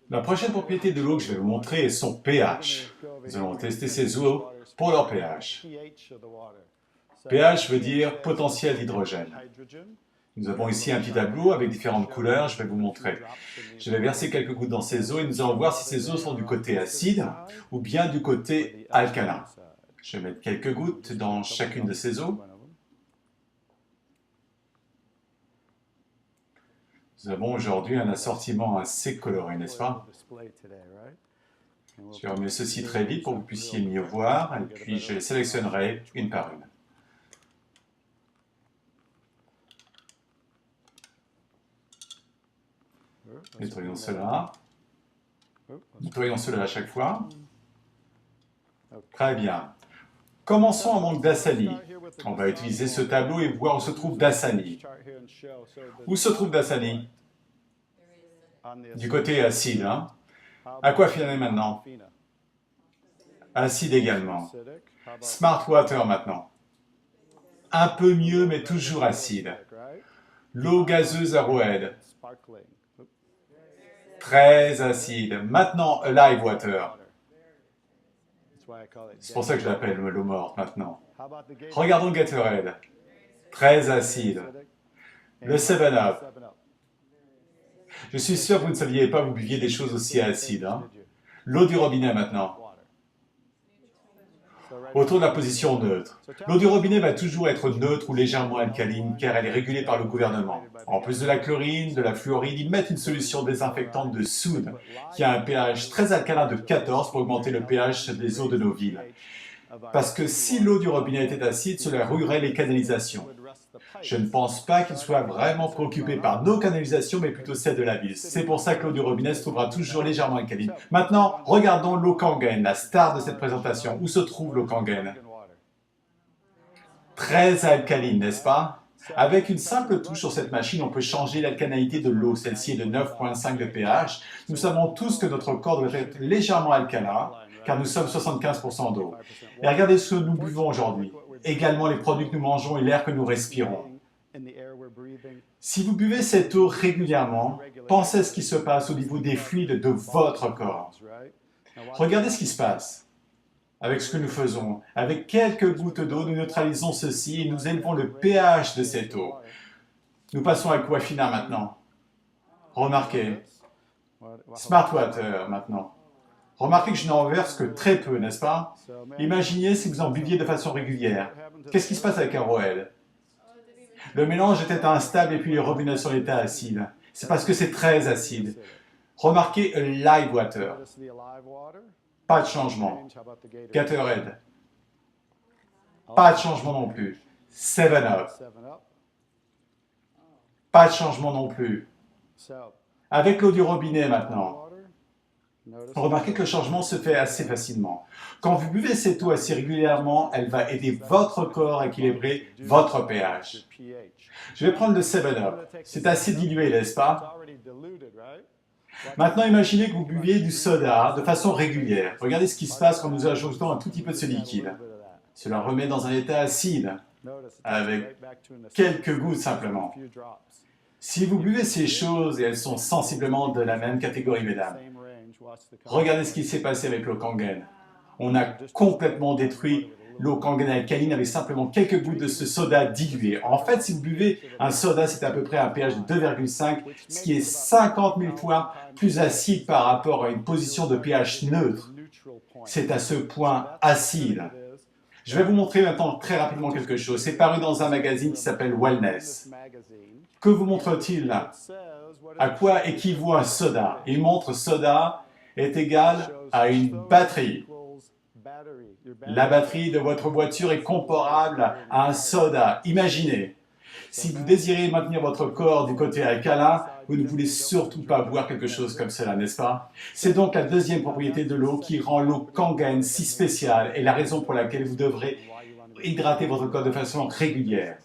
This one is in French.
La prochaine propriété de l'eau que je vais vous montrer est son pH. Nous allons tester ces eaux pour leur pH. pH veut dire potentiel d'hydrogène. Nous avons ici un petit tableau avec différentes couleurs, je vais vous montrer. Je vais verser quelques gouttes dans ces eaux et nous allons voir si ces eaux sont du côté acide ou bien du côté alcalin. Je vais mettre quelques gouttes dans chacune de ces eaux. Nous avons aujourd'hui un assortiment assez coloré, n'est-ce pas? Je remets ceci très vite pour que vous puissiez mieux voir, et puis je les sélectionnerai une par une. Nettoyons cela. Nettoyons cela à chaque fois. Très bien. Commençons en manque Dasani. On va utiliser ce tableau et voir où se trouve Dasani. Où se trouve Dasani? Du côté acide. Hein? Aquafina maintenant. Acide également. Smart Water maintenant. Un peu mieux, mais toujours acide. L'eau gazeuse Arrowhead. Très acide. Maintenant, Alive Water. C'est pour ça que je l'appelle l'eau morte maintenant. Regardons Gatorade. Très acide. Le 7-Up. Je suis sûr que vous ne saviez pas que vous buviez des choses aussi acides. Hein? L'eau du robinet maintenant. Autour de la position neutre. L'eau du robinet va toujours être neutre ou légèrement alcaline car elle est régulée par le gouvernement. En plus de la chlorine, de la fluoride, ils mettent une solution désinfectante de soude qui a un pH très alcalin de 14 pour augmenter le pH des eaux de nos villes. Parce que si l'eau du robinet était acide, cela rouillerait les canalisations. Je ne pense pas qu'ils soient vraiment préoccupés par nos canalisations, mais plutôt celles de la ville. C'est pour ça que l'eau du robinet se trouvera toujours légèrement alcaline. Maintenant, regardons l'eau Kangen, la star de cette présentation. Où se trouve l'eau Kangen? Très alcaline, n'est-ce pas? Avec une simple touche sur cette machine, on peut changer l'alcalinité de l'eau. Celle-ci est de 9,5 de pH. Nous savons tous que notre corps doit être légèrement alcalin, car nous sommes 75% d'eau. Et regardez ce que nous buvons aujourd'hui. Également les produits que nous mangeons et l'air que nous respirons. Si vous buvez cette eau régulièrement, pensez à ce qui se passe au niveau des fluides de votre corps. Regardez ce qui se passe avec ce que nous faisons. Avec quelques gouttes d'eau, nous neutralisons ceci et nous élevons le pH de cette eau. Nous passons à Aquafina maintenant. Remarquez. Smart Water maintenant. Remarquez que je n'en verse que très peu, n'est-ce pas? Imaginez si vous en buviez de façon régulière. Qu'est-ce qui se passe avec Arrowhead? Le mélange était instable et puis il est revenu à son état acide. C'est parce que c'est très acide. Remarquez Live Water. Pas de changement. Gatorade. Pas de changement non plus. 7-Up. Pas de changement non plus. Avec l'eau du robinet maintenant. Remarquez que le changement se fait assez facilement. Quand vous buvez cette eau assez régulièrement, elle va aider votre corps à équilibrer votre pH. Je vais prendre le 7-Up. C'est assez dilué, n'est-ce pas? Maintenant, imaginez que vous buviez du soda de façon régulière. Regardez ce qui se passe quand nous ajoutons un tout petit peu de ce liquide. Cela remet dans un état acide, avec quelques gouttes simplement. Si vous buvez ces choses, et elles sont sensiblement de la même catégorie, mesdames, regardez ce qui s'est passé avec l'eau Kangen. On a complètement détruit l'eau Kangen alcaline avec simplement quelques gouttes de ce soda dilué. En fait, si vous buvez un soda, c'est à peu près un pH de 2,5, ce qui est 50 000 fois plus acide par rapport à une position de pH neutre. C'est à ce point acide. Je vais vous montrer maintenant très rapidement quelque chose. C'est paru dans un magazine qui s'appelle Wellness. Que vous montre-t-il là? À quoi équivaut un soda? Il montre soda est égal à une batterie. La batterie de votre voiture est comparable à un soda. Imaginez, si vous désirez maintenir votre corps du côté alcalin, vous ne voulez surtout pas boire quelque chose comme cela, n'est-ce pas? C'est donc la deuxième propriété de l'eau qui rend l'eau Kangen si spéciale et la raison pour laquelle vous devrez hydrater votre corps de façon régulière.